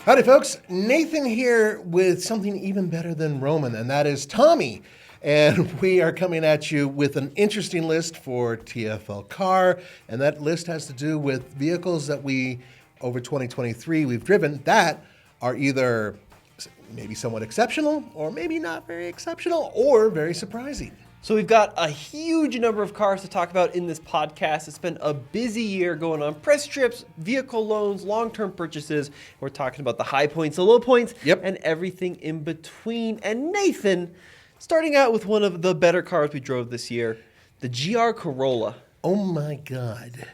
Howdy, folks. Nathan here with something even better than Roman, and that is Tommy. And we are coming at you with an interesting list for TFL Car, and that list has to do with vehicles that over 2023, we've driven that are either maybe somewhat exceptional, or maybe not very exceptional, or very surprising. So we've got a huge number of cars to talk about in this podcast. It's been a busy year going on press trips, vehicle loans, long-term purchases. We're talking about the high points, the low points, and everything in between. And Nathan, starting out with one of the better cars we drove this year, the GR Corolla. Oh my God.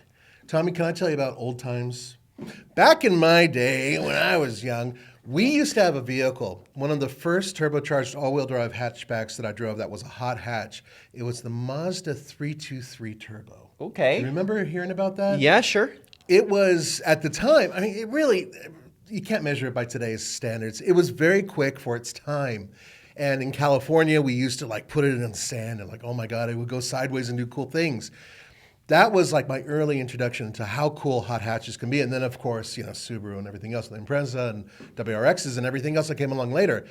Tommy, can I tell you about old times? Back in my day, when I was young, we used to have a vehicle, one of the first turbocharged all-wheel drive hatchbacks that I drove that was a hot hatch. It was the Mazda 323 Turbo. Okay. Do you remember hearing about that? Yeah, sure. It was, at the time, I mean, it really, you can't measure it by today's standards. It was very quick for its time. And in California, we used to put it in the sand and oh my God, it would go sideways and do cool things. That was my early introduction to how cool hot hatches can be. And then, of course, Subaru and everything else, the Impreza and WRXs and everything else that came along later.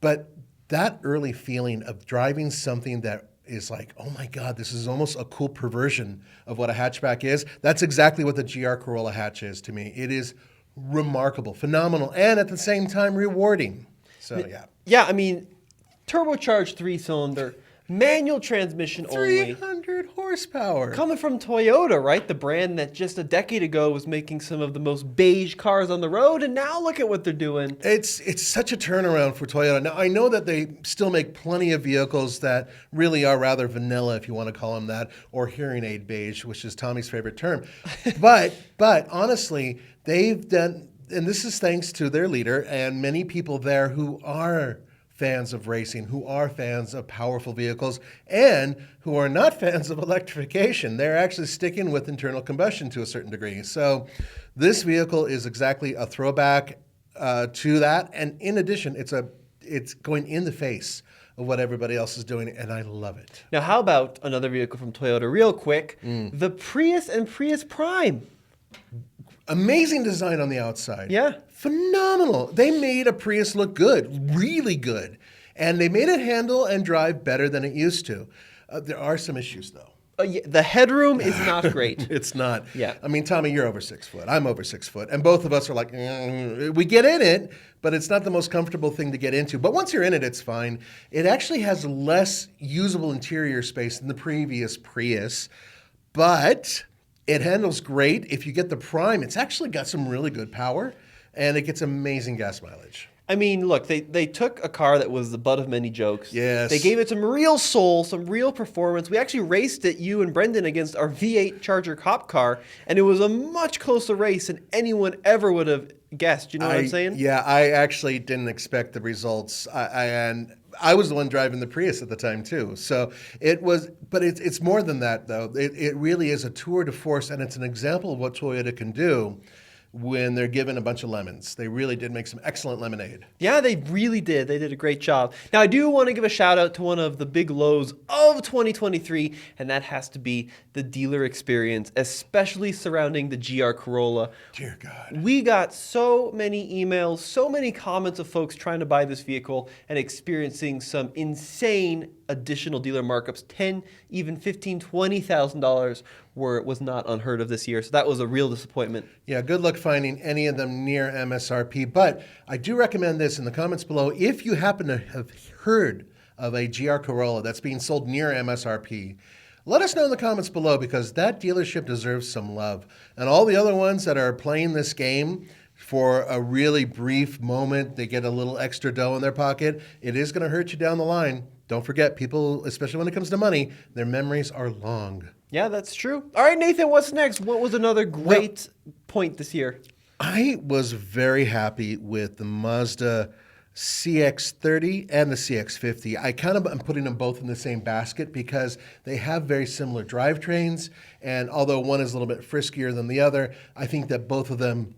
But that early feeling of driving something that is oh my God, this is almost a cool perversion of what a hatchback is. That's exactly what the GR Corolla hatch is to me. It is remarkable, phenomenal, and at the same time rewarding. So, yeah. Yeah, I mean, turbocharged 3-cylinder, manual transmission only. 300 horsepower. Coming from Toyota, right? The brand that just a decade ago was making some of the most beige cars on the road, and now look at what they're doing. It's such a turnaround for Toyota. Now, I know that they still make plenty of vehicles that really are rather vanilla, if you want to call them that, or hearing aid beige, which is Tommy's favorite term. But honestly, they've done, and this is thanks to their leader and many people there who are fans of racing, who are fans of powerful vehicles, and who are not fans of electrification. They're actually sticking with internal combustion to a certain degree. So this vehicle is exactly a throwback to that. And in addition, it's going in the face of what everybody else is doing, and I love it. Now, how about another vehicle from Toyota real quick? The Prius and Prius Prime. Amazing design on the outside. Yeah. Phenomenal. They made a Prius look good, really good. And they made it handle and drive better than it used to. There are some issues, though. Yeah, the headroom is not great. It's not. Yeah. I mean, Tommy, you're over 6 foot. I'm over 6 foot. And both of us are we get in it, but it's not the most comfortable thing to get into. But once you're in it, it's fine. It actually has less usable interior space than the previous Prius. But it handles great. If you get the Prime, it's actually got some really good power, and it gets amazing gas mileage. I mean, look, they took a car that was the butt of many jokes. Yes. They gave it some real soul, some real performance. We actually raced it, you and Brendan, against our V8 Charger cop car, and it was a much closer race than anyone ever would have guessed. You know what I'm saying? Yeah, I actually didn't expect the results. And I was the one driving the Prius at the time, too. So it was, but it's more than that, though. It really is a tour de force, and it's an example of what Toyota can do when they're given a bunch of lemons. They really did make some excellent lemonade. Yeah, they really did. They did a great job. Now, I do want to give a shout out to one of the big lows of 2023, and that has to be the dealer experience, especially surrounding the GR Corolla. Dear God. We got so many emails, so many comments of folks trying to buy this vehicle and experiencing some insane additional dealer markups. $10,000, even $15,000, $20,000 was not unheard of this year. So that was a real disappointment. Yeah, good luck finding any of them near MSRP. But I do recommend this in the comments below. If you happen to have heard of a GR Corolla that's being sold near MSRP, let us know in the comments below, because that dealership deserves some love. And all the other ones that are playing this game for a really brief moment, they get a little extra dough in their pocket, it is going to hurt you down the line. Don't forget, people, especially when it comes to money, their memories are long. Yeah, that's true. All right, Nathan, what's next? What was another great point this year? I was very happy with the Mazda CX-30 and the CX-50. I'm putting them both in the same basket because they have very similar drivetrains. And although one is a little bit friskier than the other, I think that both of them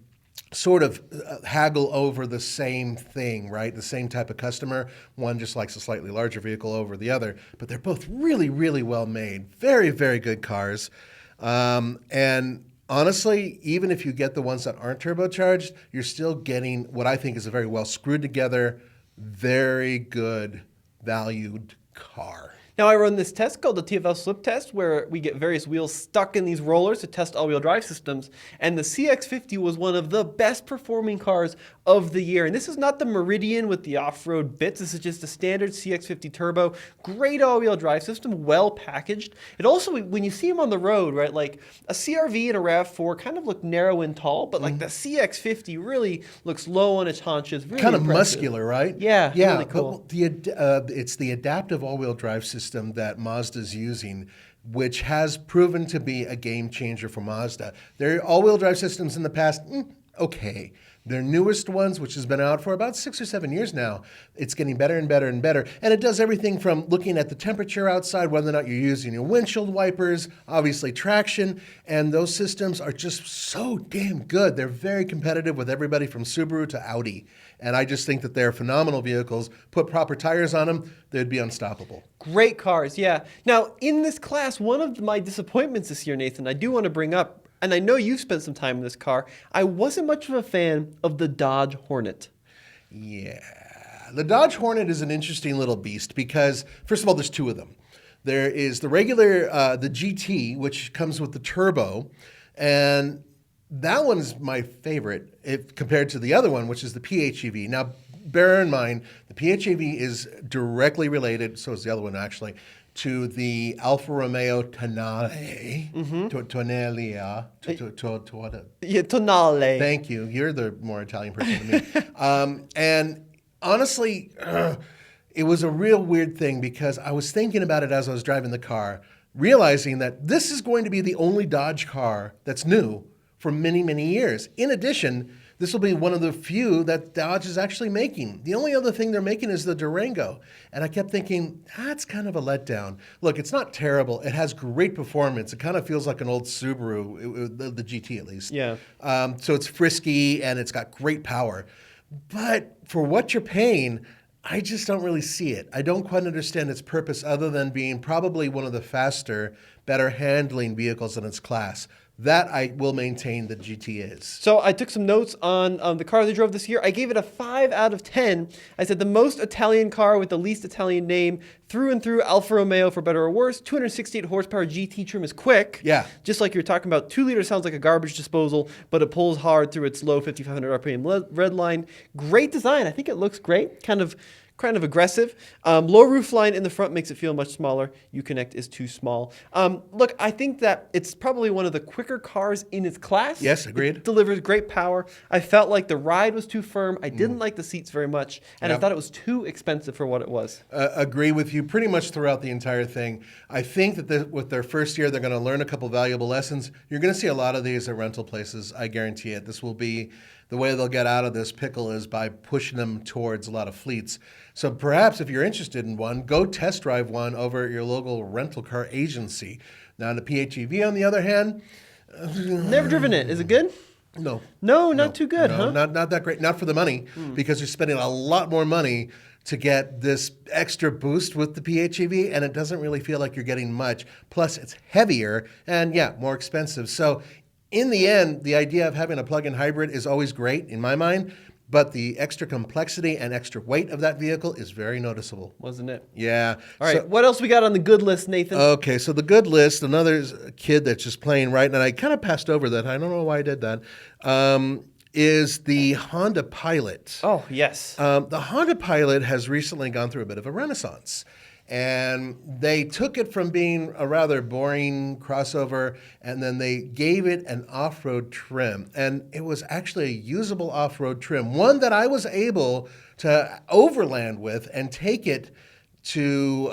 sort of haggle over the same thing, right? The same type of customer. One just likes a slightly larger vehicle over the other, but they're both really, really well made. Very, very good cars. And honestly, even if you get the ones that aren't turbocharged, you're still getting what I think is a very well screwed together, very good valued car. Now, I run this test called the TFL slip test, where we get various wheels stuck in these rollers to test all-wheel drive systems. And the CX-50 was one of the best performing cars of the year. And this is not the Meridian with the off-road bits. This is just a standard CX-50 turbo. Great all-wheel drive system, well packaged. It also, when you see them on the road, right, like a CR-V and a RAV4 kind of look narrow and tall, but like the CX-50 really looks low on its haunches. Really kind of impressive. Muscular, right? Yeah, yeah. really cool. But it's the adaptive all-wheel drive system that Mazda's using, which has proven to be a game changer for Mazda. Their all-wheel drive systems in the past, okay. Their newest ones, which has been out for about 6 or 7 years now, it's getting better and better and better. And it does everything from looking at the temperature outside, whether or not you're using your windshield wipers, obviously traction, and those systems are just so damn good. They're very competitive with everybody from Subaru to Audi. And I just think that they're phenomenal vehicles. Put proper tires on them, they'd be unstoppable. Great cars, yeah. Now, in this class, one of my disappointments this year, Nathan, I do want to bring up, and I know you've spent some time in this car, I wasn't much of a fan of the Dodge Hornet. Yeah. The Dodge Hornet is an interesting little beast because, first of all, there's two of them. There is the regular, the GT, which comes with the turbo, and that one's my favorite if compared to the other one, which is the PHEV. Now, bear in mind, the PHEV is directly related, so is the other one actually, to the Alfa Romeo Tonale. Yeah, Tonale. Thank you. You're the more Italian person than me. And honestly, it was a real weird thing because I was thinking about it as I was driving the car, realizing that this is going to be the only Dodge car that's new for many, many years. In addition, this will be one of the few that Dodge is actually making. The only other thing they're making is the Durango. And I kept thinking, that's kind of a letdown. Look, it's not terrible. It has great performance. It kind of feels like an old Subaru, the GT at least. Yeah. So it's frisky and it's got great power. But for what you're paying, I just don't really see it. I don't quite understand its purpose other than being probably one of the faster, better handling vehicles in its class. That I will maintain that GT is. So I took some notes on the car they drove this year. I gave it a 5 out of 10. I said the most Italian car with the least Italian name, through and through Alfa Romeo for better or worse. 268 horsepower GT trim is quick. Yeah. Just like you're talking about, 2 liter sounds like a garbage disposal, but it pulls hard through its low 5,500 RPM red line. Great design. I think it looks great. Kind of aggressive. Low roof line in the front makes it feel much smaller. Uconnect is too small. Look, I think that it's probably one of the quicker cars in its class. Yes, agreed. It delivers great power. I felt like the ride was too firm. I didn't like the seats very much. And I thought it was too expensive for what it was. Agree with you pretty much throughout the entire thing. I think that with their first year, they're going to learn a couple valuable lessons. You're going to see a lot of these at rental places. I guarantee it. This will be the way they'll get out of this pickle is by pushing them towards a lot of fleets. So perhaps if you're interested in one, go test drive one over at your local rental car agency. Now, the PHEV, on the other hand, never driven it. Is it good? No. No, not too good, huh? Not that great. Not for the money, because you're spending a lot more money to get this extra boost with the PHEV, and it doesn't really feel like you're getting much. Plus, it's heavier and, more expensive. So in the end, the idea of having a plug-in hybrid is always great in my mind, but the extra complexity and extra weight of that vehicle is very noticeable. Wasn't it? Yeah. All right, what else we got on the good list, Nathan? Okay, so the good list, another kid that's just playing right, and I kind of passed over that. I don't know why I did that. Is the Honda Pilot. Oh, yes. The Honda Pilot has recently gone through a bit of a renaissance. And they took it from being a rather boring crossover, and then they gave it an off-road trim. And it was actually a usable off-road trim, one that I was able to overland with and take it to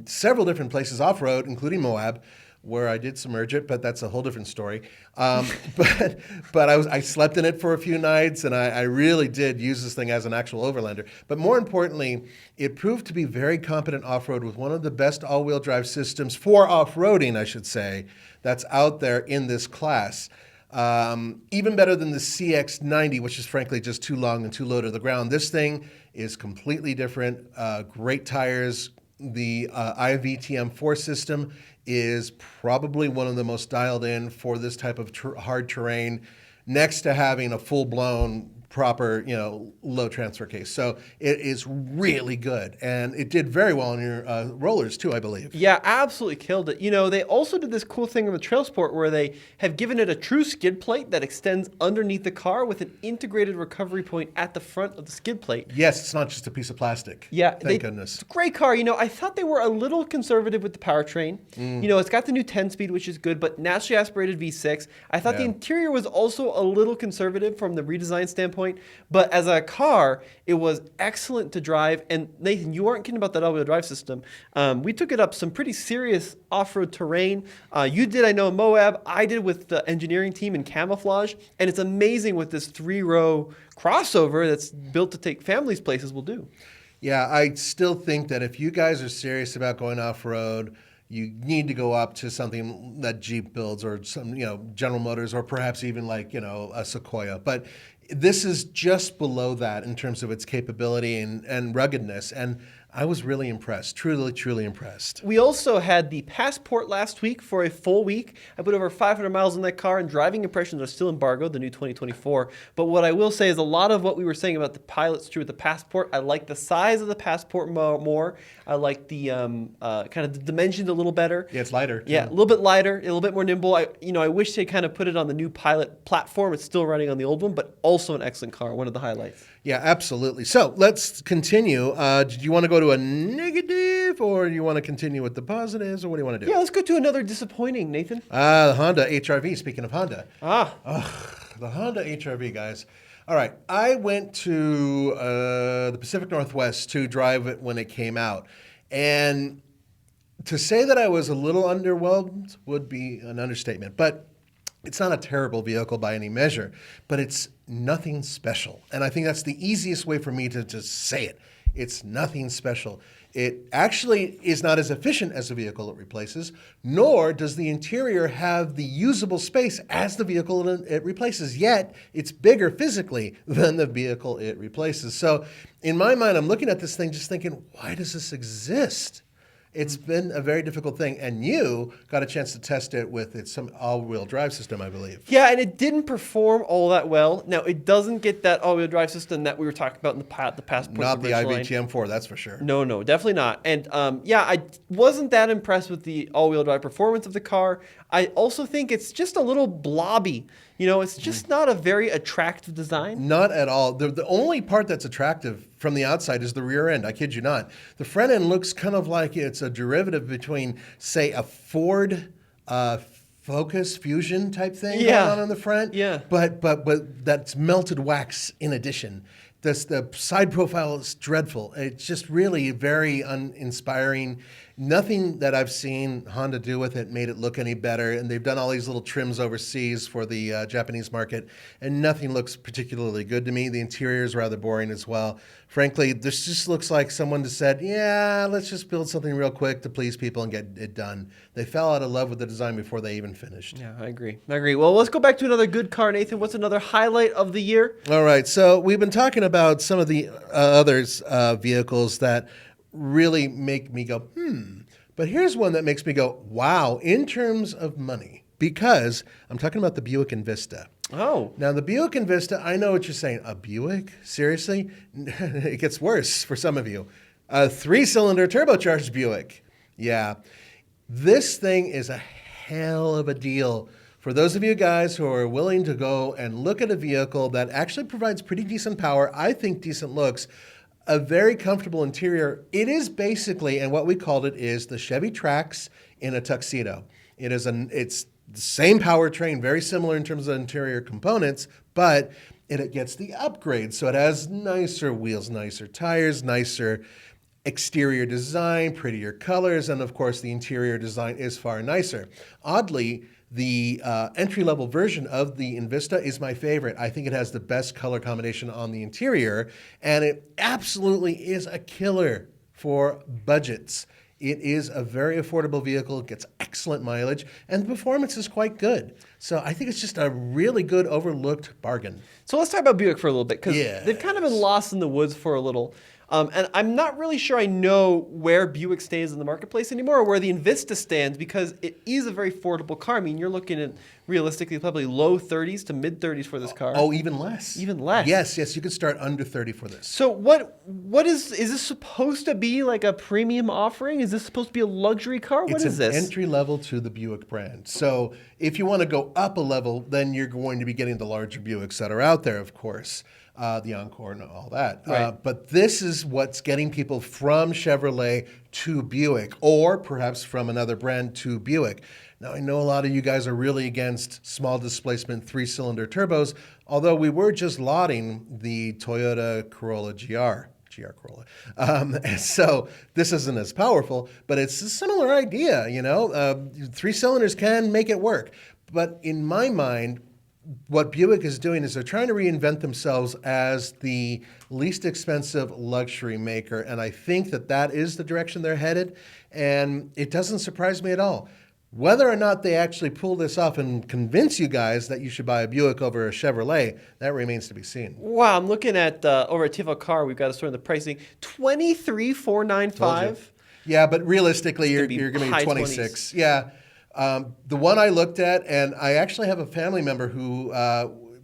several different places off-road, including Moab, where I did submerge it, but that's a whole different story. But I slept in it for a few nights, and I really did use this thing as an actual overlander. But more importantly, it proved to be very competent off-road with one of the best all-wheel drive systems for off-roading, I should say, that's out there in this class. Even better than the CX-90, which is frankly just too long and too low to the ground. This thing is completely different, great tires. The IVTM4 system is probably one of the most dialed in for this type of hard terrain, next to having a full-blown proper, low transfer case. So it is really good. And it did very well on your rollers too, I believe. Yeah, absolutely killed it. They also did this cool thing on the Trail Sport where they have given it a true skid plate that extends underneath the car with an integrated recovery point at the front of the skid plate. Yes, it's not just a piece of plastic. Yeah. Thank goodness. It's a great car. I thought they were a little conservative with the powertrain. It's got the new 10-speed, which is good, but naturally aspirated V6. I thought the interior was also a little conservative from the redesign standpoint. But as a car, it was excellent to drive. And Nathan, you aren't kidding about that all-wheel drive system. We took it up some pretty serious off-road terrain. You did, I know, in Moab. I did with the engineering team in camouflage. And it's amazing what this 3-row crossover that's built to take families places will do. Yeah, I still think that if you guys are serious about going off-road, you need to go up to something that Jeep builds or some, General Motors, or perhaps even like, a Sequoia. But this is just below that in terms of its capability and ruggedness. And I was really impressed, truly, truly impressed. We also had the Passport last week for a full week. I put over 500 miles in that car, and driving impressions are still embargoed, the new 2024. But what I will say is a lot of what we were saying about the Pilot's true with the Passport. I like the size of the Passport more. I like the kind of the dimensions a little better. Yeah, it's lighter, too. Yeah, a little bit lighter, a little bit more nimble. I wish they kind of put it on the new Pilot platform. It's still running on the old one, but also an excellent car, one of the highlights. Yeah, absolutely. So let's continue. Did you want to go to a negative, or do you want to continue with the positives, or what do you want to do? Yeah, let's go to another disappointing, Nathan. The Honda HR-V, speaking of Honda. The Honda HR-V, guys. All right, I went to the Pacific Northwest to drive it when it came out. And to say that I was a little underwhelmed would be an understatement. But it's not a terrible vehicle by any measure, but it's nothing special. And I think that's the easiest way for me to just say it. It's nothing special. It actually is not as efficient as the vehicle it replaces, nor does the interior have the usable space as the vehicle it replaces, yet it's bigger physically than the vehicle it replaces. So in my mind, I'm looking at this thing just thinking, why does this exist? It's been a very difficult thing, and you got a chance to test it with some all-wheel drive system, I believe. Yeah, and it didn't perform all that well. Now, it doesn't get that all-wheel drive system that we were talking about in the past. Not the iVTM4, that's for sure. No, definitely not. And I wasn't that impressed with the all-wheel drive performance of the car. I also think it's just a little blobby. It's just not a very attractive design. Not at all. The only part that's attractive from the outside is the rear end. I kid you not. The front end looks kind of like it's a derivative between, say, a Ford Focus Fusion type thing going on the front. Yeah. But that's melted wax in addition. The side profile is dreadful. It's just really very uninspiring. Nothing that I've seen Honda do with it made it look any better. And they've done all these little trims overseas for the Japanese market, and nothing looks particularly good to me. The interior is rather boring as well. Frankly, this just looks like someone just said, yeah, let's just build something real quick to please people and get it done. They fell out of love with the design before they even finished. Yeah, I agree. Well, let's go back to another good car, Nathan. What's another highlight of the year? All right, so we've been talking about some of the others vehicles that really make me go, But here's one that makes me go, wow, in terms of money, because I'm talking about the Buick Vista. Oh. Now, the Buick Vista, I know what you're saying. A Buick? Seriously? It gets worse for some of you. A 3-cylinder turbocharged Buick. Yeah. This thing is a hell of a deal for those of you guys who are willing to go and look at a vehicle that actually provides pretty decent power, I think decent looks, a very comfortable interior. It is basically, and what we called it is the Chevy Trax in a tuxedo. It's the same powertrain, very similar in terms of interior components, but it gets the upgrade. So it has nicer wheels, nicer tires, nicer exterior design, prettier colors, and of course the interior design is far nicer. Oddly, the entry-level version of the Vista is my favorite. I think it has the best color combination on the interior, and it absolutely is a killer for budgets. It is a very affordable vehicle. It gets excellent mileage, and the performance is quite good. So I think it's just a really good overlooked bargain. So let's talk about Buick for a little bit, because they've kind of been lost in the woods for a little. And I'm not really sure I know where Buick stays in the marketplace anymore, or where the Vista stands, because it is a very affordable car. I mean, you're looking at realistically probably low 30s to mid 30s for this car. Oh, even less. Even less. Yes, you could start under 30 for this. So what is this supposed to be, like a premium offering? Is this supposed to be a luxury car? What is this? It's an entry level to the Buick brand. So if you want to go up a level, then you're going to be getting the larger Buicks that are out there, of course. The Encore and all that. Right. But this is what's getting people from Chevrolet to Buick, or perhaps from another brand to Buick. Now, I know a lot of you guys are really against small displacement 3-cylinder turbos, although we were just lauding the Toyota Corolla GR Corolla. So this isn't as powerful, but it's a similar idea, 3 cylinders can make it work. But in my mind, what Buick is doing is they're trying to reinvent themselves as the least expensive luxury maker. And I think that is the direction they're headed. And it doesn't surprise me at all. Whether or not they actually pull this off and convince you guys that you should buy a Buick over a Chevrolet, that remains to be seen. Wow, I'm looking at over at TFL Car. We've got a store in the pricing, $23,495. Yeah, but realistically, you're going to be 26. 20s. Yeah. The one I looked at, and I actually have a family member who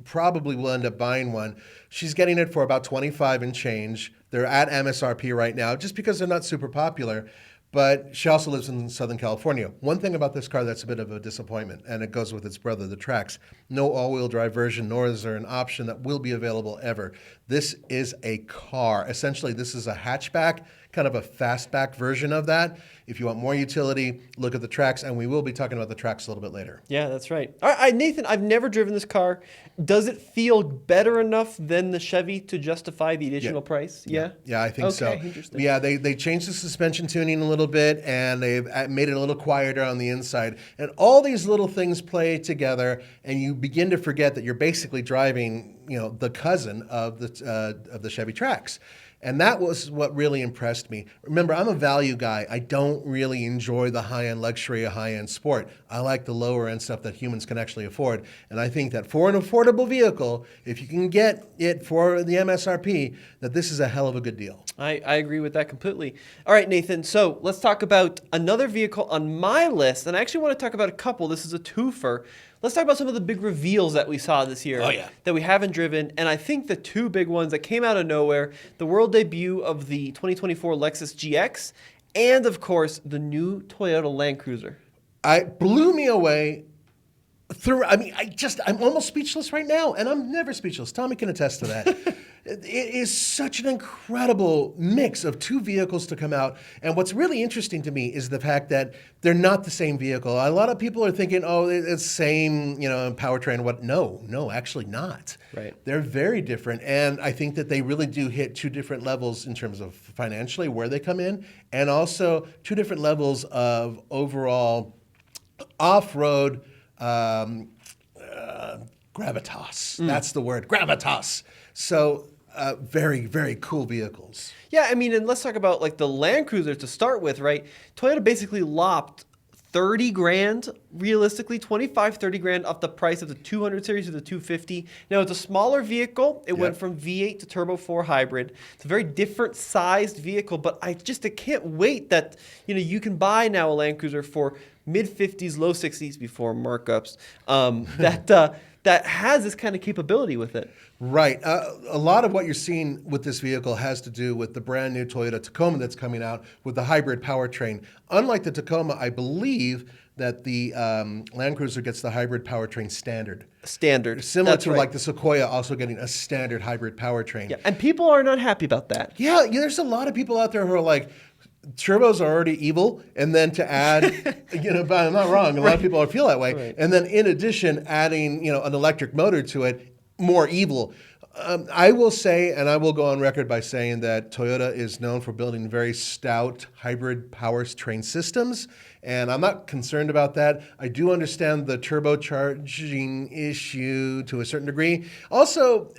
probably will end up buying one. She's getting it for about 25 and change. They're at MSRP right now, just because they're not super popular. But she also lives in Southern California. One thing about this car that's a bit of a disappointment, and it goes with its brother, the Trax, no all-wheel drive version, nor is there an option that will be available ever. This is a car. Essentially, this is a hatchback, kind of a fastback version of that. If you want more utility, look at the Trax, and we will be talking about the Trax a little bit later. Yeah, that's right. All right, Nathan, I've never driven this car. Does it feel better enough than the Chevy to justify the additional price? Yeah? Yeah, I think so. Interesting. Yeah, they changed the suspension tuning a little bit, and they've made it a little quieter on the inside. And all these little things play together, and you begin to forget that you're basically driving, the cousin of the Chevy Trax. And that was what really impressed me. Remember, I'm a value guy. I don't really enjoy the high-end luxury or high-end sport. I like the lower-end stuff that humans can actually afford. And I think that for an affordable vehicle, if you can get it for the MSRP, that this is a hell of a good deal. I agree with that completely. All right, Nathan, so let's talk about another vehicle on my list. And I actually want to talk about a couple. This is a twofer. Let's talk about some of the big reveals that we saw this year that we haven't driven. And I think the two big ones that came out of nowhere, the world debut of the 2024 Lexus GX, and of course, the new Toyota Land Cruiser. It blew me away. I'm almost speechless right now, and I'm never speechless. Tommy can attest to that. It is such an incredible mix of two vehicles to come out. And what's really interesting to me is the fact that they're not the same vehicle. A lot of people are thinking, oh, it's the same, powertrain. What? No, actually not. Right. They're very different. And I think that they really do hit two different levels in terms of financially where they come in, and also two different levels of overall off-road gravitas. That's the word, gravitas. So very, very cool vehicles. Yeah, I mean, and let's talk about like the Land Cruiser to start with, right? Toyota basically lopped 30 grand, realistically, 25, 30 grand off the price of the 200 series to the 250. Now, it's a smaller vehicle. It went from V8 to Turbo 4 hybrid. It's a very different sized vehicle, but I can't wait that, you can buy now a Land Cruiser for mid-50s, low 60s before markups that has this kind of capability with it. Right. A lot of what you're seeing with this vehicle has to do with the brand new Toyota Tacoma that's coming out with the hybrid powertrain. Unlike the Tacoma, I believe that the Land Cruiser gets the hybrid powertrain standard. Similar to like the Sequoia also getting a standard hybrid powertrain. Yeah, and people are not happy about that. Yeah, there's a lot of people out there who are like, turbos are already evil, and then to add, but I'm not wrong, a lot of people feel that way, and then in addition, adding, an electric motor to it, more evil. I will say, and I will go on record by saying that Toyota is known for building very stout hybrid powertrain systems, and I'm not concerned about that. I do understand the turbocharging issue to a certain degree. Also,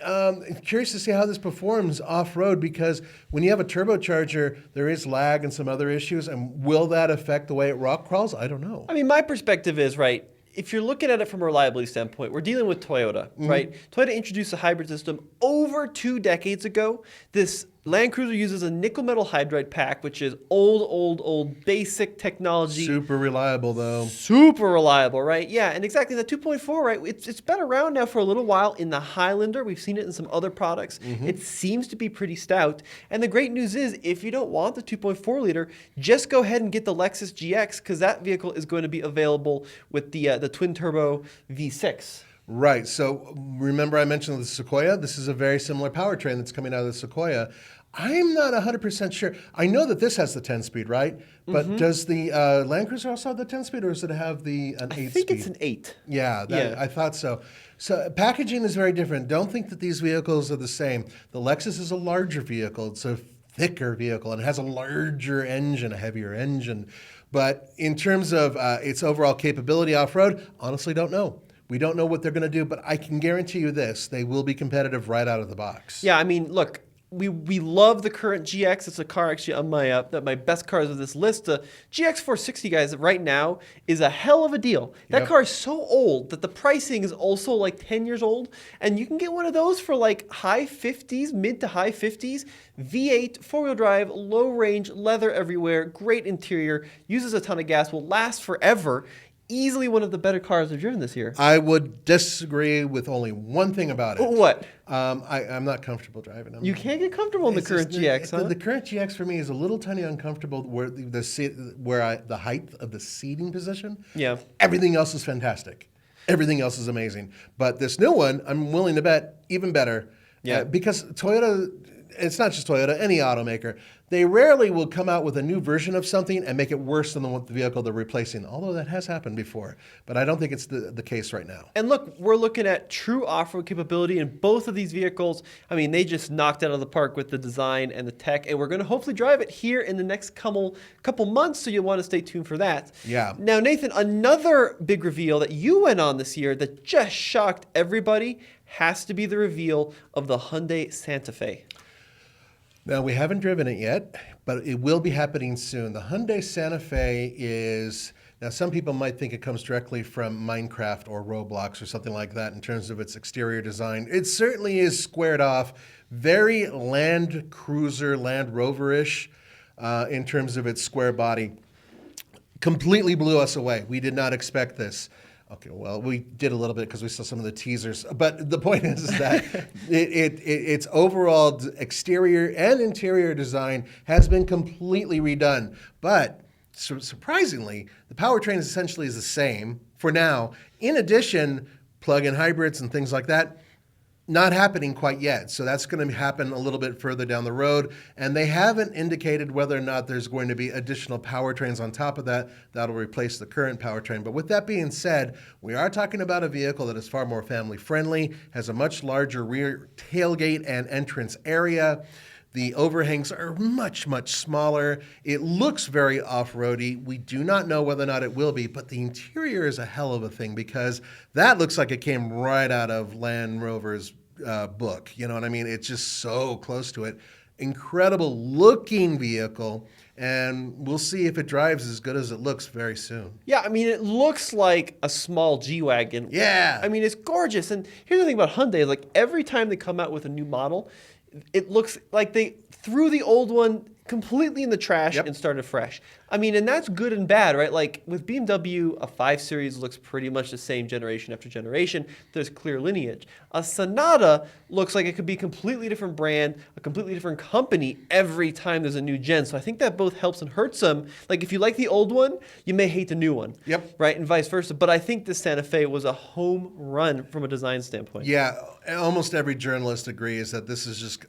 curious to see how this performs off-road, because when you have a turbocharger, there is lag and some other issues, and will that affect the way it rock crawls? I don't know. I mean, my perspective is, right, if you're looking at it from a reliability standpoint, we're dealing with Toyota, right? Toyota introduced a hybrid system over 2 decades ago. This Land Cruiser uses a nickel metal hydride pack, which is old basic technology. Super reliable, though. Super reliable, right? Yeah, and exactly the 2.4, right? It's been around now for a little while in the Highlander. We've seen it in some other products. It seems to be pretty stout. And the great news is, if you don't want the 2.4 liter, just go ahead and get the Lexus GX, because that vehicle is going to be available with the twin turbo V6. Right. So remember I mentioned the Sequoia? This is a very similar powertrain that's coming out of the Sequoia. I'm not 100% sure. I know that this has the 10-speed, right? But does the Land Cruiser also have the 10-speed, or does it have an 8-speed? I think it's an 8. Yeah, I thought so. So packaging is very different. Don't think that these vehicles are the same. The Lexus is a larger vehicle. It's a thicker vehicle, and it has a larger engine, a heavier engine. But in terms of its overall capability off-road, honestly don't know. We don't know what they're going to do, but I can guarantee you this. They will be competitive right out of the box. Yeah, I mean, look, we love the current GX. It's a car actually on my best cars of this list. The GX 460, guys, right now is a hell of a deal. That car is so old that the pricing is also like 10 years old, and you can get one of those for like high 50s, mid to high 50s. V8, four-wheel drive, low range, leather everywhere, great interior, uses a ton of gas, will last forever. Easily one of the better cars I've driven this year. I would disagree with only one thing about it. What? I'm not comfortable driving them. You can't get comfortable in the current GX, huh? The current GX for me is a little tiny uncomfortable where the height of the seating position. Yeah. Everything else is fantastic. Everything else is amazing. But this new one, I'm willing to bet even better. Yeah. Because Toyota, it's not just Toyota, any automaker, they rarely will come out with a new version of something and make it worse than the vehicle they're replacing, although that has happened before. But I don't think it's the case right now. And look, we're looking at true off-road capability in both of these vehicles. I mean, they just knocked it out of the park with the design and the tech, and we're going to hopefully drive it here in the next couple months, so you'll want to stay tuned for that. Yeah. Now, Nathan, another big reveal that you went on this year that just shocked everybody has to be the reveal of the Hyundai Santa Fe. Now, we haven't driven it yet, but it will be happening soon. The Hyundai Santa Fe is, now some people might think it comes directly from Minecraft or Roblox or something like that in terms of its exterior design. It certainly is squared off, very Land Cruiser, Land Rover-ish in terms of its square body. Completely blew us away. We did not expect this. Okay, well, we did a little bit because we saw some of the teasers. But the point is that its overall exterior and interior design has been completely redone. But surprisingly, the powertrain essentially is the same for now. In addition, plug-in hybrids and things like that, not happening quite yet. So that's going to happen a little bit further down the road. And they haven't indicated whether or not there's going to be additional powertrains on top of that that'll replace the current powertrain. But with that being said, we are talking about a vehicle that is far more family friendly, has a much larger rear tailgate and entrance area. The overhangs are much, much smaller. It looks very off-roady. We do not know whether or not it will be, but the interior is a hell of a thing because that looks like it came right out of Land Rover's book. You know what I mean? It's just so close to it. Incredible looking vehicle, and we'll see if it drives as good as it looks very soon. Yeah, I mean, it looks like a small G-Wagon. Yeah. I mean, it's gorgeous. And here's the thing about Hyundai, like every time they come out with a new model, it looks like they threw the old one completely in the trash and started fresh. I mean, and that's good and bad, right? Like with BMW, a 5 Series looks pretty much the same generation after generation. There's clear lineage. A Sonata looks like it could be a completely different brand, a completely different company every time there's a new gen. So I think that both helps and hurts them. Like if you like the old one, you may hate the new one. Yep. Right, and vice versa. But I think the Santa Fe was a home run from a design standpoint. Yeah, almost every journalist agrees that this is just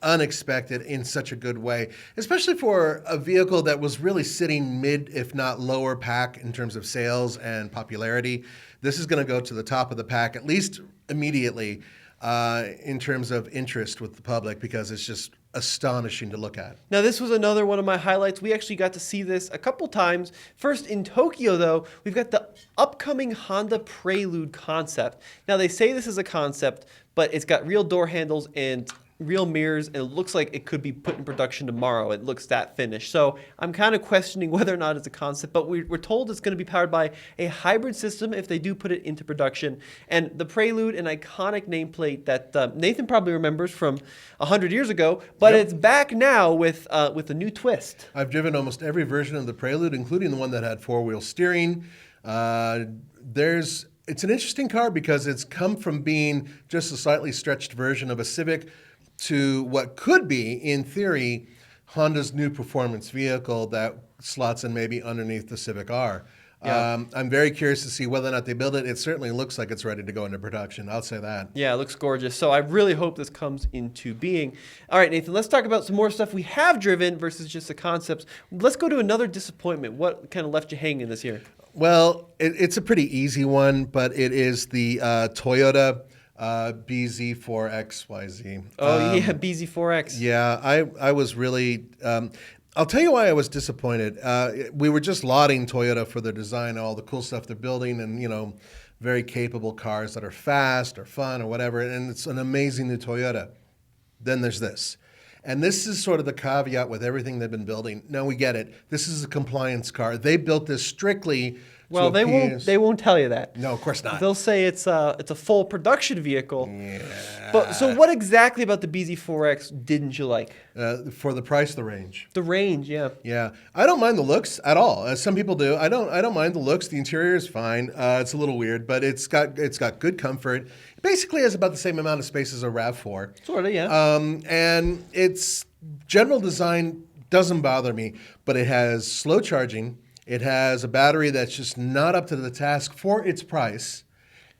unexpected in such a good way, especially for a vehicle that was really sitting mid, if not lower pack in terms of sales and popularity. This is going to go to the top of the pack, at least immediately, in terms of interest with the public, because it's just astonishing to look at. Now, this was another one of my highlights. We actually got to see this a couple times. First in Tokyo, though, we've got the upcoming Honda Prelude concept. Now, they say this is a concept, but it's got real door handles and real mirrors, and it looks like it could be put in production tomorrow. It looks that finished. So I'm kind of questioning whether or not it's a concept, but we're told it's going to be powered by a hybrid system if they do put it into production. And the Prelude, an iconic nameplate that Nathan probably remembers from 100 years ago, but it's back now with a new twist. I've driven almost every version of the Prelude, including the one that had four-wheel steering. It's an interesting car because it's come from being just a slightly stretched version of a Civic to what could be, in theory, Honda's new performance vehicle that slots in maybe underneath the Civic R. Yeah. I'm very curious to see whether or not they build it. It certainly looks like it's ready to go into production. I'll say that. Yeah, it looks gorgeous. So I really hope this comes into being. All right, Nathan, let's talk about some more stuff we have driven versus just the concepts. Let's go to another disappointment. What kind of left you hanging this year? Well, it's a pretty easy one, but it is the Toyota BZ4XYZ. Oh, yeah, BZ4X. Yeah, I was really... I'll tell you why I was disappointed. We were just lauding Toyota for their design, all the cool stuff they're building, and, very capable cars that are fast or fun or whatever, and it's an amazing new Toyota. Then there's this. And this is sort of the caveat with everything they've been building. No, we get it. This is a compliance car. They built this strictly... Well, they won't tell you that. No, of course not. They'll say it's a full production vehicle. Yeah. But so what exactly about the BZ4X didn't you like? For the price, the range. The range, yeah. Yeah, I don't mind the looks at all. As some people do. I don't mind the looks. The interior is fine. It's a little weird, but it's got good comfort. It basically has about the same amount of space as a RAV4. Sort of, yeah. And its general design doesn't bother me, but it has slow charging. It has a battery that's just not up to the task for its price.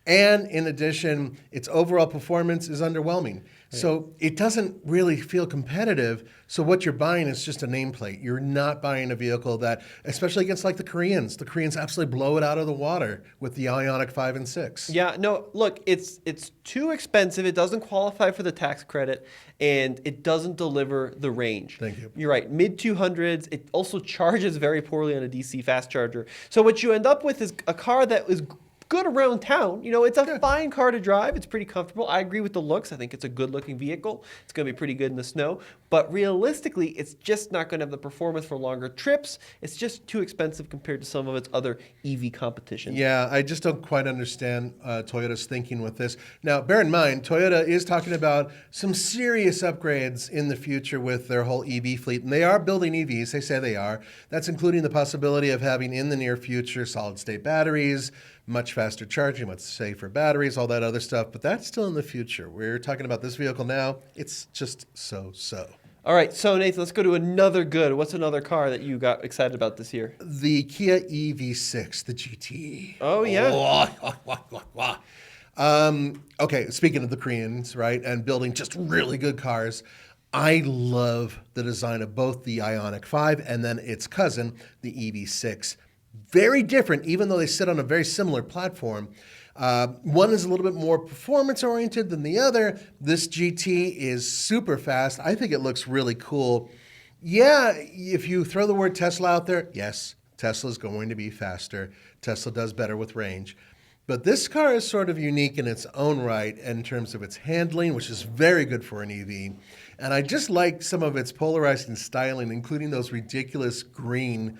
And in addition, its overall performance is underwhelming. Right. So it doesn't really feel competitive. So what you're buying is just a nameplate. You're not buying a vehicle that, especially against like the Koreans absolutely blow it out of the water with the Ioniq 5 and 6. Yeah, no, look, it's too expensive. It doesn't qualify for the tax credit, and it doesn't deliver the range. Thank you. You're right, mid-200s. It also charges very poorly on a DC fast charger. So what you end up with is a car that is good around town. It's a fine car to drive. It's pretty comfortable. I agree with the looks. I think it's a good-looking vehicle. It's going to be pretty good in the snow. But realistically, it's just not going to have the performance for longer trips. It's just too expensive compared to some of its other EV competition. Yeah, I just don't quite understand Toyota's thinking with this. Now, bear in mind, Toyota is talking about some serious upgrades in the future with their whole EV fleet. And they are building EVs. They say they are. That's including the possibility of having in the near future solid-state batteries, much faster charging, much safer batteries, all that other stuff. But that's still in the future. We're talking about this vehicle now. It's just so-so. All right, so Nathan, let's go to another good. What's another car that you got excited about this year? The Kia EV6, the GTE. Oh, yeah. Okay, speaking of the Koreans, right, and building just really good cars, I love the design of both the Ioniq 5 and then its cousin, the EV6. Very different, even though they sit on a very similar platform. One is a little bit more performance-oriented than the other. This GT is super fast. I think it looks really cool. Yeah, if you throw the word Tesla out there, yes, Tesla's going to be faster. Tesla does better with range. But this car is sort of unique in its own right in terms of its handling, which is very good for an EV. And I just like some of its polarizing styling, including those ridiculous green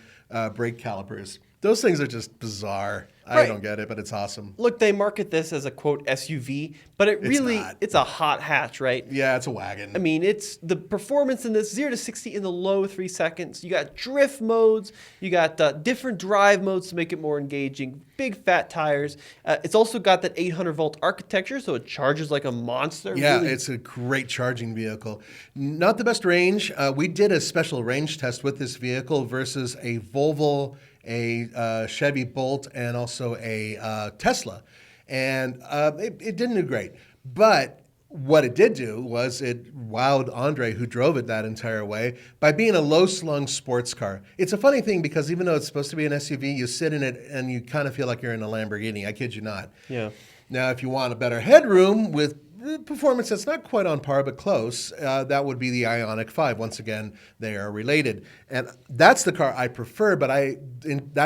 brake calipers. Those things are just bizarre. Right. I don't get it, but it's awesome. Look, they market this as a, quote, SUV, but it's a hot hatch, right? Yeah, it's a wagon. I mean, it's the performance in this 0 to 60 in the low 3 seconds. You got drift modes. You got different drive modes to make it more engaging. Big fat tires. It's also got that 800-volt architecture, so it charges like a monster. Yeah, really. It's a great charging vehicle. Not the best range. We did a special range test with this vehicle versus a Volvo, a Chevy Bolt, and also a Tesla. And it didn't do great. But what it did do was it wowed Andre, who drove it that entire way, by being a low-slung sports car. It's a funny thing because even though it's supposed to be an SUV, you sit in it and you kind of feel like you're in a Lamborghini. I kid you not. Yeah. Now, if you want a better headroom with performance that's not quite on par but close, that would be the Ioniq 5. Once again, they are related. And that's the car I prefer, but I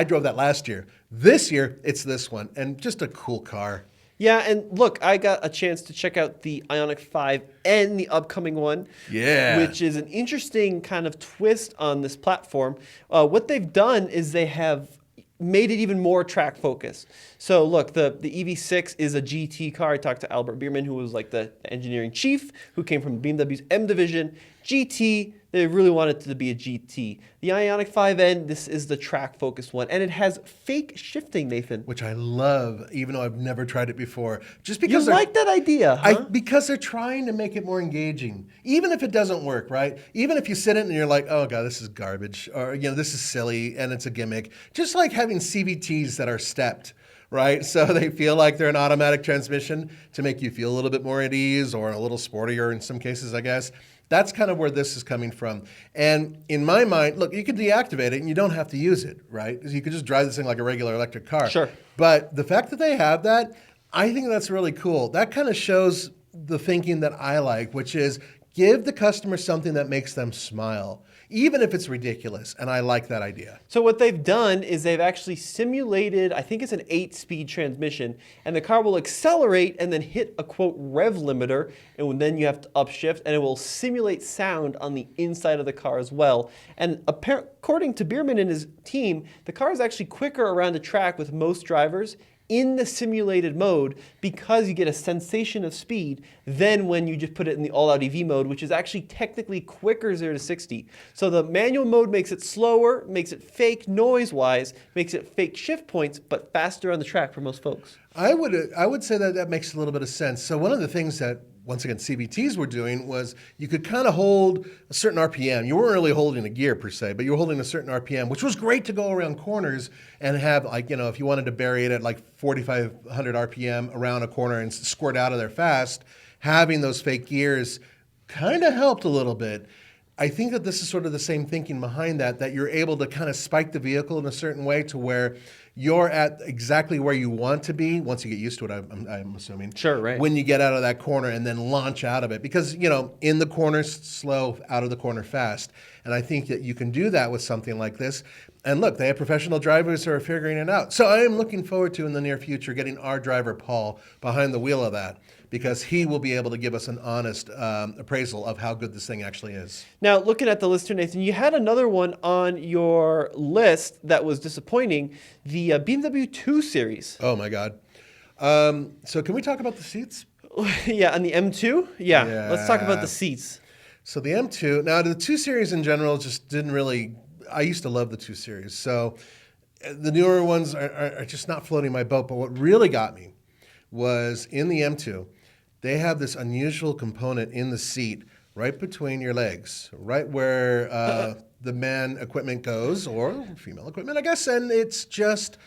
drove that last year. This year, it's this one, and just a cool car. Yeah, and look, I got a chance to check out the Ioniq 5N, the upcoming one. Yeah. Which is an interesting kind of twist on this platform. What they've done is they have made it even more track focused. So look, the EV6 is a GT car. I talked to Albert Bierman, who was like the engineering chief, who came from BMW's M division. GT, they really wanted it to be a GT. The Ioniq 5N, this is the track-focused one, and it has fake shifting, Nathan. Which I love, even though I've never tried it before. Just You because like that idea, huh? because they're trying to make it more engaging. Even if it doesn't work, right? Even if you sit in and you're like, oh God, this is garbage, or this is silly and it's a gimmick. Just like having CVTs that are stepped, right? So they feel like they're an automatic transmission to make you feel a little bit more at ease or a little sportier in some cases, I guess. That's kind of where this is coming from. And in my mind, look, you could deactivate it and you don't have to use it, right? You could just drive this thing like a regular electric car. Sure. But the fact that they have that, I think that's really cool. That kind of shows the thinking that I like, which is give the customer something that makes them smile, even if it's ridiculous. And I like that idea. So what they've done is they've actually simulated, I think it's an 8-speed transmission, and the car will accelerate and then hit a, quote, rev limiter, and then you have to upshift, and it will simulate sound on the inside of the car as well. And according to Bierman and his team, the car is actually quicker around the track with most drivers in the simulated mode because you get a sensation of speed than when you just put it in the all-out EV mode, which is actually technically quicker 0 to 60. So the manual mode makes it slower, makes it fake noise-wise, makes it fake shift points, but faster on the track for most folks. I would say that makes a little bit of sense. So one of the things that, once again, CVTs were doing was you could kind of hold a certain RPM. You weren't really holding a gear per se, but you were holding a certain RPM, which was great to go around corners and have, like, if you wanted to bury it at like 4,500 RPM around a corner and squirt out of there fast, having those fake gears kind of helped a little bit. I think that this is sort of the same thinking behind that you're able to kind of spike the vehicle in a certain way to where you're at exactly where you want to be once you get used to it, I'm assuming. Sure, right. When you get out of that corner and then launch out of it. Because, in the corner slow, out of the corner fast. And I think that you can do that with something like this. And look, they have professional drivers who are figuring it out. So I am looking forward to, in the near future, getting our driver, Paul, behind the wheel of that, because he will be able to give us an honest appraisal of how good this thing actually is. Now, looking at the list here, Nathan, you had another one on your list that was disappointing, the BMW 2 Series. Oh, my God. So can we talk about the seats? Yeah, on the M2? Yeah, let's talk about the seats. So the M2, now the 2 Series in general just didn't really, I used to love the 2 Series. So the newer ones are just not floating my boat. But what really got me was in the M2, they have this unusual component in the seat right between your legs, right where the man equipment goes, or female equipment, I guess, and it's just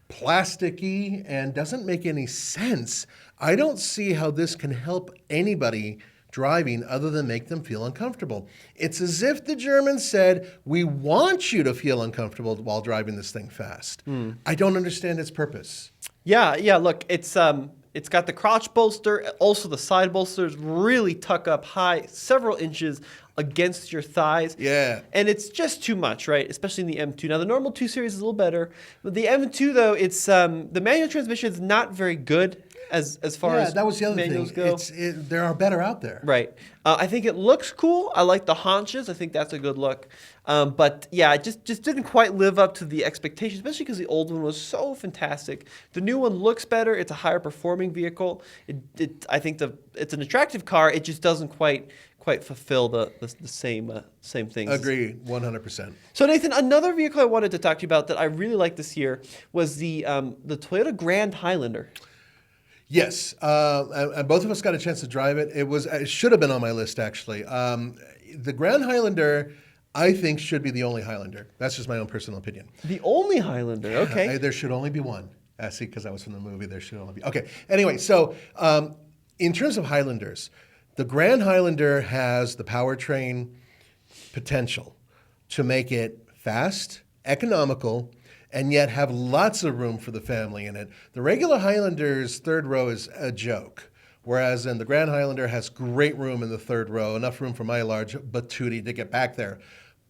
plasticky and doesn't make any sense. I don't see how this can help anybody driving other than make them feel uncomfortable. It's as if the Germans said, we want you to feel uncomfortable while driving this thing fast. I don't understand its purpose. Yeah, look, it's got the crotch bolster, also the side bolsters really tuck up high, several inches against your thighs. Yeah. And it's just too much, right? Especially in the M2. Now, the normal 2 Series is a little better. But the M2, though, it's the manual transmission is not very good as far as that was the other manuals thing. go. There are better out there. Right. I think it looks cool. I like the haunches. I think that's a good look. But yeah, it just didn't quite live up to the expectations, especially because the old one was so fantastic. The new one looks better. It's a higher performing vehicle. I think it's an attractive car. It just doesn't quite fulfill the same things. Agree, 100%. So Nathan, another vehicle I wanted to talk to you about that I really liked this year was the Toyota Grand Highlander. Yes, and both of us got a chance to drive it. It should have been on my list, actually. The Grand Highlander, I think, should be the only Highlander. That's just my own personal opinion. The only Highlander, okay. There should only be one. See, because I was from the movie, there should only be. Okay, anyway, so in terms of Highlanders, the Grand Highlander has the powertrain potential to make it fast, economical, and yet have lots of room for the family in it. The regular Highlander's third row is a joke, whereas in the Grand Highlander has great room in the third row, enough room for my large Batootie to get back there.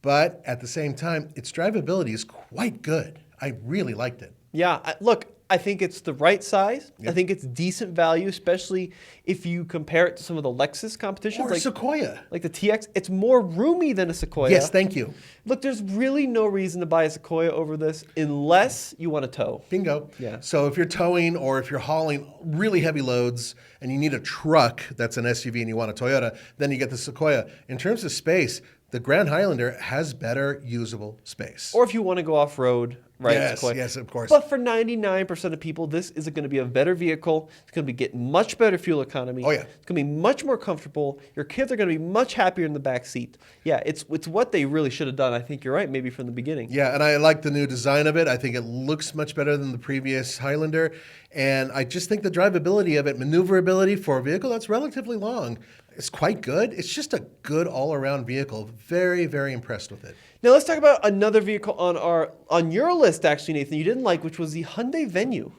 But at the same time, its drivability is quite good. I really liked it. Yeah, look, I think it's the right size. Yep. I think it's decent value, especially if you compare it to some of the Lexus competition. Or Sequoia. Like the TX. It's more roomy than a Sequoia. Yes, thank you. Look, there's really no reason to buy a Sequoia over this unless you want to tow. Bingo. Yeah. So if you're towing or if you're hauling really heavy loads and you need a truck that's an SUV and you want a Toyota, then you get the Sequoia. In terms of space, the Grand Highlander has better usable space. Or if you want to go off-road, right? Yes, of course. But for 99% of people, this is going to be a better vehicle. It's going to get much better fuel economy. Oh, yeah. It's going to be much more comfortable. Your kids are going to be much happier in the back seat. Yeah, it's what they really should have done. I think you're right, maybe from the beginning. Yeah, and I like the new design of it. I think it looks much better than the previous Highlander. And I just think the drivability of it, maneuverability for a vehicle that's relatively long, is quite good. It's just a good all-around vehicle. Very, very impressed with it. Now let's talk about another vehicle on your list, actually, Nathan, you didn't like, which was the Hyundai Venue.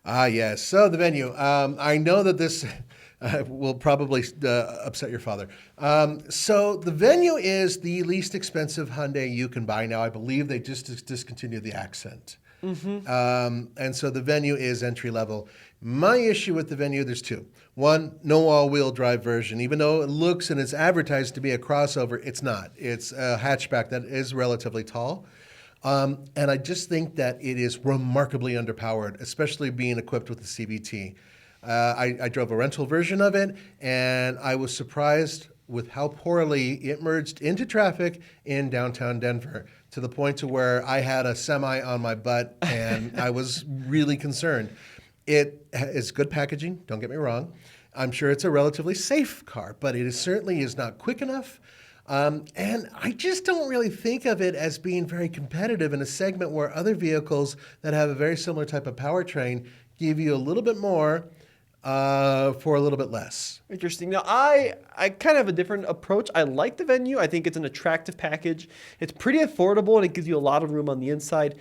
Yes. So the Venue. I know that this will probably upset your father. So the Venue is the least expensive Hyundai you can buy now. I believe they just discontinued the Accent. And so the Venue is entry level. My issue with the Venue, there's two. One, no all-wheel drive version. Even though it looks and it's advertised to be a crossover, it's not. It's a hatchback that is relatively tall. And I just think that it is remarkably underpowered, especially being equipped with the CVT. I drove a rental version of it, and I was surprised with how poorly it merged into traffic in downtown Denver, to the point to where I had a semi on my butt, and I was really concerned. It is good packaging, don't get me wrong. I'm sure it's a relatively safe car, but it certainly is not quick enough. And I just don't really think of it as being very competitive in a segment where other vehicles that have a very similar type of powertrain give you a little bit more for a little bit less. Interesting. Now, I kind of have a different approach. I like the Venue. I think it's an attractive package. It's pretty affordable, and it gives you a lot of room on the inside.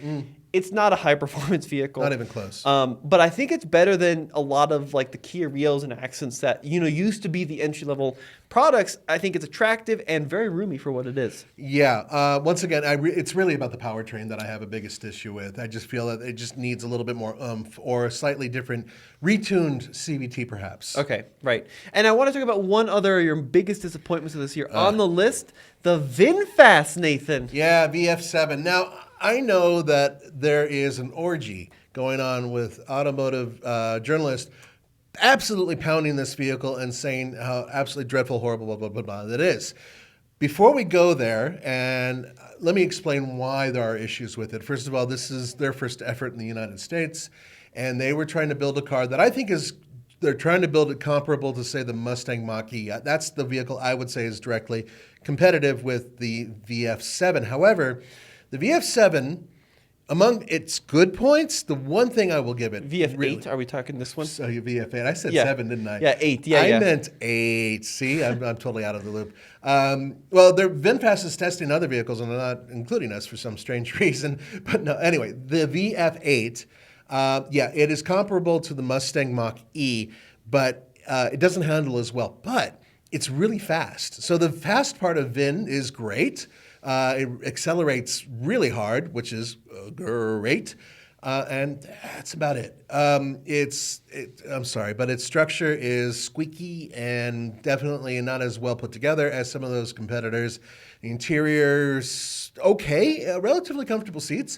It's not a high-performance vehicle. Not even close. But I think it's better than a lot of like the Kia Rios and Accents that used to be the entry-level products. I think it's attractive and very roomy for what it is. Yeah. Once again, it's really about the powertrain that I have a biggest issue with. I just feel that it just needs a little bit more oomph or a slightly different, retuned CVT perhaps. Okay, right. And I want to talk about one other of your biggest disappointments of this year on the list, the Vinfast, Nathan. Yeah, VF7. Now, I know that there is an orgy going on with automotive journalists absolutely pounding this vehicle and saying how absolutely dreadful, horrible, blah, blah, blah, blah, that is. Before we go there, and let me explain why there are issues with it. First of all, this is their first effort in the United States, and they were trying to build a car that I think they're trying to build it comparable to, say, the Mustang Mach-E. That's the vehicle I would say is directly competitive with the VF7. However, the VF7, among its good points, the one thing I will give it... VF8, really, are we talking this one? So VF8. I said 7, didn't I? Yeah, 8. I meant 8. See, I'm totally out of the loop. Well, VinFast is testing other vehicles, and they're not including us for some strange reason. But no, anyway, the VF8, it is comparable to the Mustang Mach-E, but it doesn't handle as well. But it's really fast. So the fast part of Vin is great. It accelerates really hard, which is great, and that's about it. I'm sorry, but its structure is squeaky and definitely not as well put together as some of those competitors. The interior's okay, relatively comfortable seats,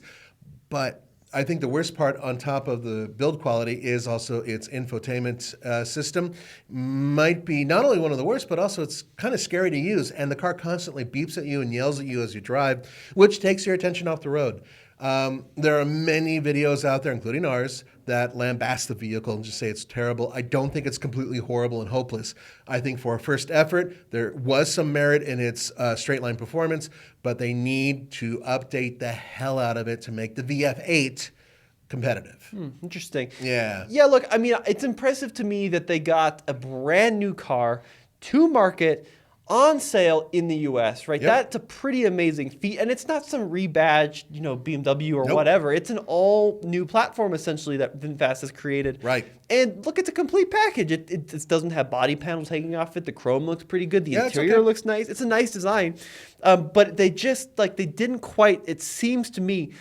but I think the worst part on top of the build quality is also its infotainment system. Might be not only one of the worst, but also it's kind of scary to use. And the car constantly beeps at you and yells at you as you drive, which takes your attention off the road. There are many videos out there, including ours, that lambast the vehicle and just say it's terrible. I don't think it's completely horrible and hopeless. I think for a first effort, there was some merit in its straight line performance, but they need to update the hell out of it to make the VF8 competitive. Interesting. Yeah. Yeah, look, I mean, it's impressive to me that they got a brand new car to market on sale in the U.S., right? Yep. That's a pretty amazing feat. And it's not some rebadged, BMW or Nope. whatever. It's an all-new platform, essentially, that VinFast has created. Right. And look, it's a complete package. It doesn't have body panels hanging off it. The chrome looks pretty good. The interior looks nice. It's a nice design. But they just, they didn't quite, it seems to me,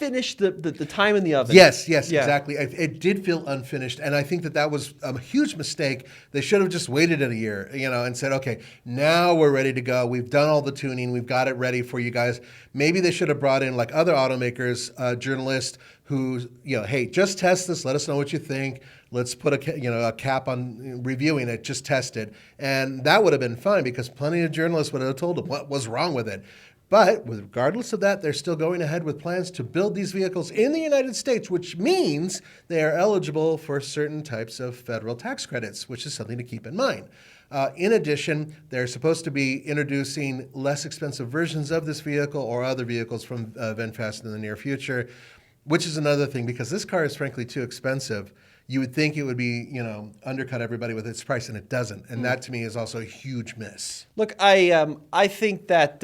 unfinished the time in the oven. Yes, Yeah. exactly. It did feel unfinished, and I think that was a huge mistake. They should have just waited a year, and said, okay, now we're ready to go. We've done all the tuning. We've got it ready for you guys. Maybe they should have brought in, like other automakers, journalists who, hey, just test this. Let us know what you think. Let's put a cap on reviewing it. Just test it, and that would have been fine because plenty of journalists would have told them what was wrong with it. But regardless of that, they're still going ahead with plans to build these vehicles in the United States, which means they are eligible for certain types of federal tax credits, which is something to keep in mind. In addition, they're supposed to be introducing less expensive versions of this vehicle or other vehicles from Vinfast in the near future, which is another thing because this car is frankly too expensive. You would think it would be, undercut everybody with its price, and it doesn't. And that, to me, is also a huge miss. Look, I think that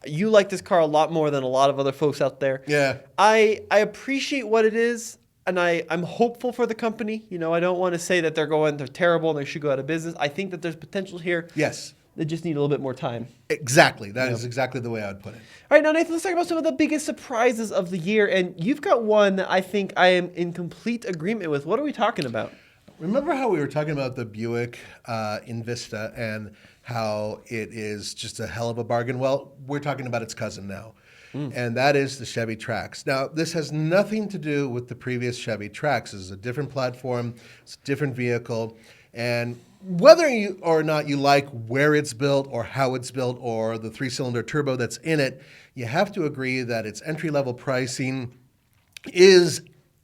you like this car a lot more than a lot of other folks out there. Yeah. I appreciate what it is, and I'm hopeful for the company. I don't want to say that they're terrible and they should go out of business. I think that there's potential here. Yes. They just need a little bit more time. Exactly. That is exactly the way I would put it. All right, now, Nathan, let's talk about some of the biggest surprises of the year. And you've got one that I think I am in complete agreement with. What are we talking about? Remember how we were talking about the Buick in Vista and how it is just a hell of a bargain? Well, we're talking about its cousin now, and that is the Chevy Trax. Now, this has nothing to do with the previous Chevy Trax. This is a different platform. It's a different vehicle. And whether or not you like where it's built or how it's built or the 3-cylinder turbo that's in it, you have to agree that its entry-level pricing is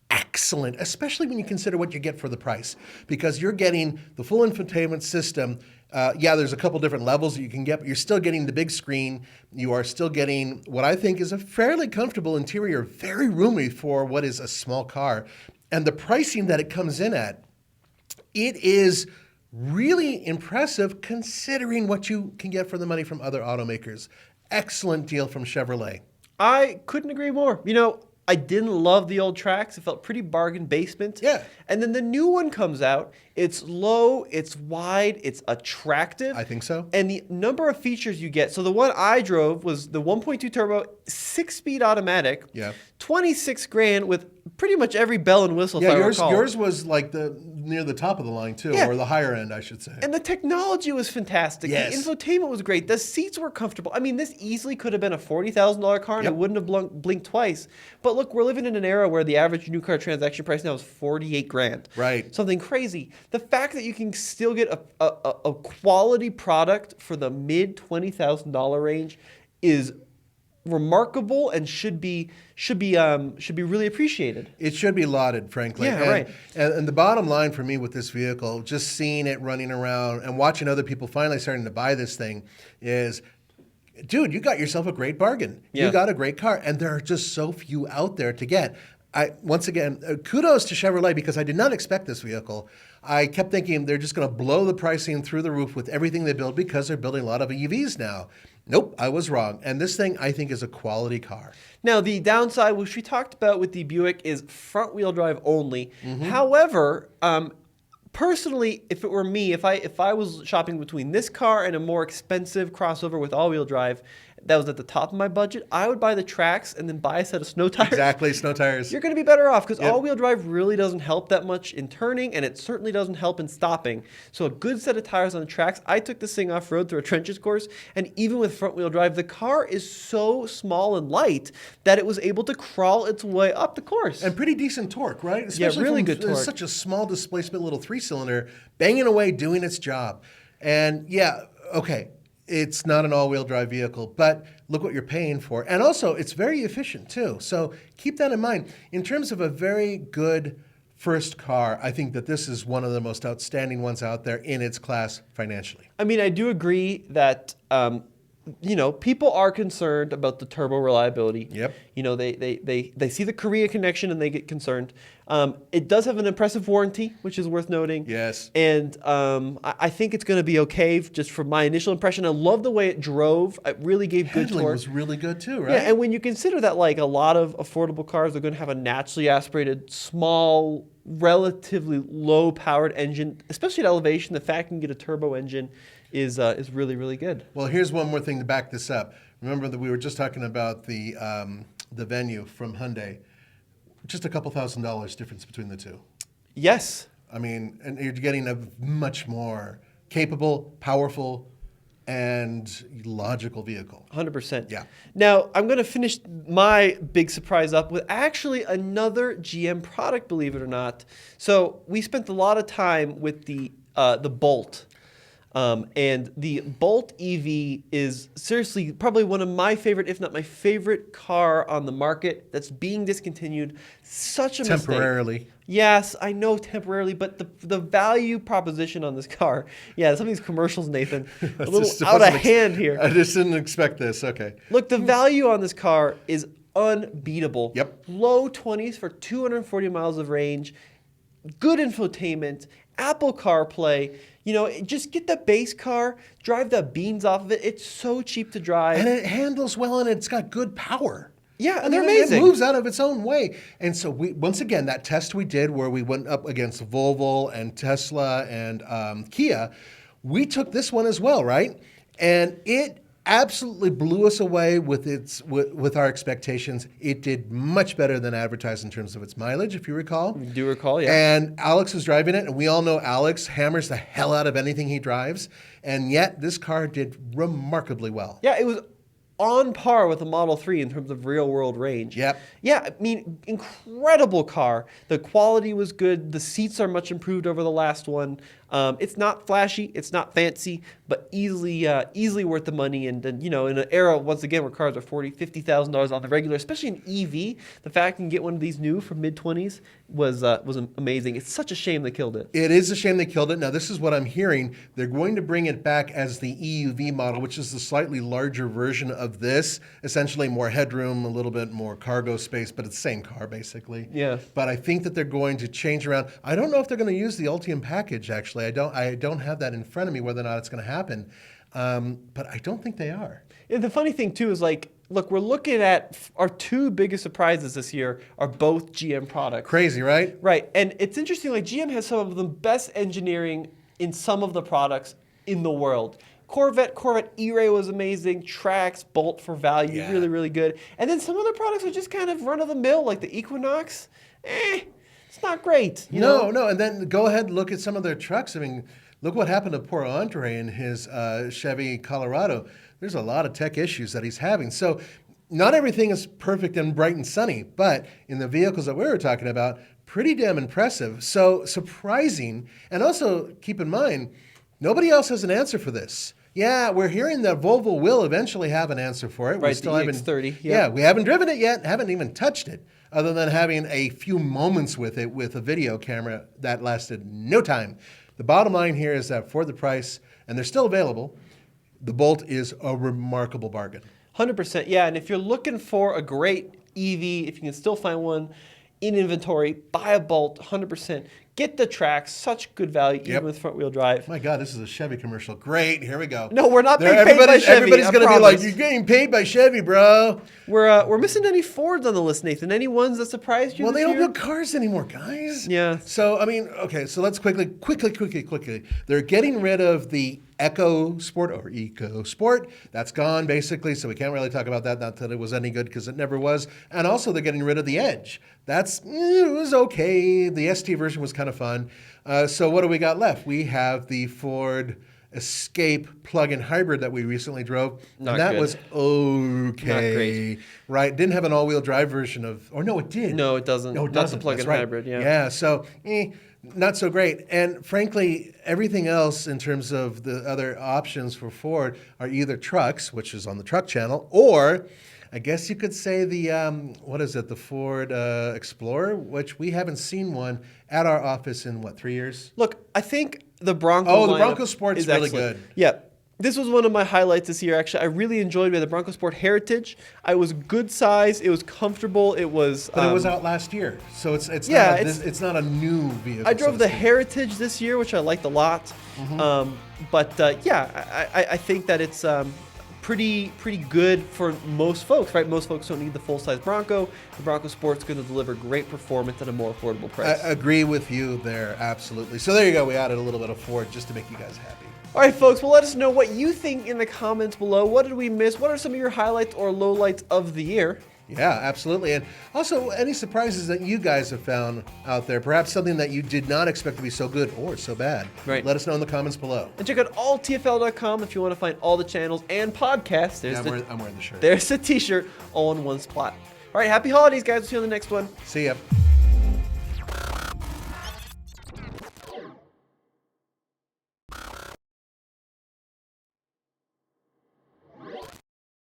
excellent, especially when you consider what you get for the price, because you're getting the full infotainment system. There's a couple different levels that you can get, but you're still getting the big screen. You are still getting what I think is a fairly comfortable interior, very roomy for what is a small car. And the pricing that it comes in at, it is really impressive considering what you can get for the money from other automakers. Excellent deal from Chevrolet. I couldn't agree more. I didn't love the old Trax. It felt pretty bargain basement. Yeah. And then the new one comes out. It's low, it's wide, it's attractive. I think so. And the number of features you get. So the one I drove was the 1.2 turbo, 6-speed automatic. Yeah. $26,000 with pretty much every bell and whistle. Yeah, if I recall. yours was like near the top of the line too, Yeah. or the higher end, I should say. And the technology was fantastic. Yes. The infotainment was great. The seats were comfortable. I mean, this easily could have been a $40,000 car, and Yep. it wouldn't have blinked twice. But look, we're living in an era where the average new car transaction price now is $48,000. Right. Something crazy. The fact that you can still get a quality product for the mid $20,000 range is remarkable and should be really appreciated. It should be lauded, frankly. Yeah, right. And the bottom line for me with this vehicle, just seeing it running around and watching other people finally starting to buy this thing is, dude, you got yourself a great bargain. Yeah. You got a great car, and there are just so few out there to get. Once again, kudos to Chevrolet because I did not expect this vehicle. I kept thinking they're just going to blow the pricing through the roof with everything they build because they're building a lot of EVs now. Nope, I was wrong. And this thing, I think, is a quality car. Now, the downside, which we talked about with the Buick, is front-wheel drive only. However, personally, if it were me, if I was shopping between this car and a more expensive crossover with all-wheel drive that was at the top of my budget, I would buy the Trax and then buy a set of snow tires. Exactly, snow tires. You're going to be better off because Yep. all-wheel drive really doesn't help that much in turning, and it certainly doesn't help in stopping. So a good set of tires on the Trax. I took this thing off-road through a trenches course, and even with front-wheel drive, the car is so small and light that it was able to crawl its way up the course. And pretty decent torque, right? Really good torque. Such a small displacement little 3-cylinder, banging away, doing its job. And okay, it's not an all-wheel drive vehicle, but look what you're paying for. And also, it's very efficient too. So keep that in mind. In terms of a very good first car, I think that this is one of the most outstanding ones out there in its class financially. I mean, I do agree that people are concerned about the turbo reliability. Yep. They see the Korea connection and they get concerned. It does have an impressive warranty, which is worth noting. Yes. And I think it's going to be okay just from my initial impression. I love the way it drove. It really gave good Handling torque. was really good too, right? Yeah, and when you consider that like a lot of affordable cars are going to have a naturally aspirated, small, relatively low-powered engine, especially at elevation, the fact you can get a turbo engine is really, really good. Well, here's one more thing to back this up. Remember that we were just talking about the the Venue from Hyundai, just a couple $1,000s difference between the two. Yes. I mean, and you're getting a much more capable, powerful, and logical vehicle. 100%. Yeah. Now, I'm going to finish my big surprise up with actually another GM product, believe it or not. So we spent a lot of time with the Bolt. And the Bolt EV is seriously probably one of my favorite, if not my favorite car on the market that's being discontinued. Such a Temporarily. mistake. Yes, I know temporarily, but the value proposition on this car, some of these commercials, Nathan, a little out of hand here. I just didn't expect this. Okay. Look, the value on this car is unbeatable. Yep. Low 20s for 240 miles of range, good infotainment, Apple CarPlay. Just get the base car, drive the beans off of it. It's so cheap to drive. And it handles well, and it's got good power. Yeah, and they're amazing. It moves out of its own way. And so once again, that test we did where we went up against Volvo and Tesla and Kia, we took this one as well, right? And it absolutely blew us away with our expectations. It did much better than advertised in terms of its mileage, if you recall. I do recall, yeah. And Alex was driving it, and we all know Alex hammers the hell out of anything he drives, and yet this car did remarkably well. Yeah, it was on par with the Model 3 in terms of real-world range. Yep. Yeah, I mean, incredible car. The quality was good. The seats are much improved over the last one. It's not flashy. It's not fancy, but easily worth the money. And in an era, once again, where cars are $40,000, $50,000 on the regular, especially an EV, the fact you can get one of these new for mid-20s was amazing. It's such a shame they killed it. It is a shame they killed it. Now, this is what I'm hearing. They're going to bring it back as the EUV model, which is the slightly larger version of this. Essentially more headroom, a little bit more cargo space, but it's the same car, basically. Yeah. But I think that they're going to change around. I don't know if they're going to use the Ultium package, actually. I don't have that in front of me, whether or not it's going to happen. But I don't think they are. And the funny thing, too, is look, we're looking at our two biggest surprises this year are both GM products. Crazy, right? Right. And it's interesting, GM has some of the best engineering in some of the products in the world. Corvette E-Ray was amazing. Trax, Bolt for value, really, really good. And then some other products are just kind of run-of-the-mill, like the Equinox. It's not great. No. And then go ahead and look at some of their trucks. I mean, look what happened to poor Andre in his Chevy Colorado. There's a lot of tech issues that he's having. So not everything is perfect and bright and sunny, but in the vehicles that we were talking about, pretty damn impressive. So surprising. And also keep in mind, nobody else has an answer for this. Yeah, we're hearing that Volvo will eventually have an answer for it. Right, we still the haven't, EX30. Yeah, we haven't driven it yet, haven't even touched it, other than having a few moments with it with a video camera that lasted no time. The bottom line here is that for the price, and they're still available, the Bolt is a remarkable bargain. 100%, yeah. And if you're looking for a great EV, if you can still find one in inventory, buy a Bolt, 100%. Get the Trax, such good value, even with front-wheel drive. My God, this is a Chevy commercial. Great, here we go. No, we're not being paid by Chevy. Everybody's going to be like, you're getting paid by Chevy, bro. We're missing any Fords on the list, Nathan. Any ones that surprised you? Well, this they don't year? build cars anymore, guys. Yeah. So, I mean, okay, so let's quickly. They're getting rid of the Eco Sport or Eco Sport. That's gone, basically, so we can't really talk about that. Not that it was any good, because it never was. And also, they're getting rid of the Edge. It was okay. The ST version was kind of fun. So what do we got left? We have the Ford Escape plug-in hybrid that we recently drove. Not and that good. was okay. Not great. Right. Didn't have an all-wheel drive version of, or no, it did. No, it doesn't. No, it Not doesn't. the plug-in That's right. hybrid, yeah. Yeah, so not so great. And frankly, everything else in terms of the other options for Ford are either trucks, which is on the truck channel, or I guess you could say the, the Ford Explorer, which we haven't seen one at our office in, 3 years? Look, I think the Bronco Oh, the lineup Bronco Sport's is really excellent. good. Yeah. This was one of my highlights this year, actually. I really enjoyed the Bronco Sport Heritage. It was good size. It was comfortable. It was... But it was out last year, so it's not a new vehicle. I drove the Heritage this year, which I liked a lot. Mm-hmm. I think that it's pretty good for most folks, right? Most folks don't need the full-size Bronco. The Bronco Sport's going to deliver great performance at a more affordable price. I agree with you there, absolutely. So there you go. We added a little bit of Ford just to make you guys happy. All right, folks, well, let us know what you think in the comments below. What did we miss? What are some of your highlights or lowlights of the year? Yeah, absolutely. And also, any surprises that you guys have found out there? Perhaps something that you did not expect to be so good or so bad. Right. Let us know in the comments below. And check out alltfl.com if you want to find all the channels and podcasts. I'm wearing the shirt. There's the t-shirt all in one spot. All right, happy holidays, guys. We'll see you on the next one. See ya.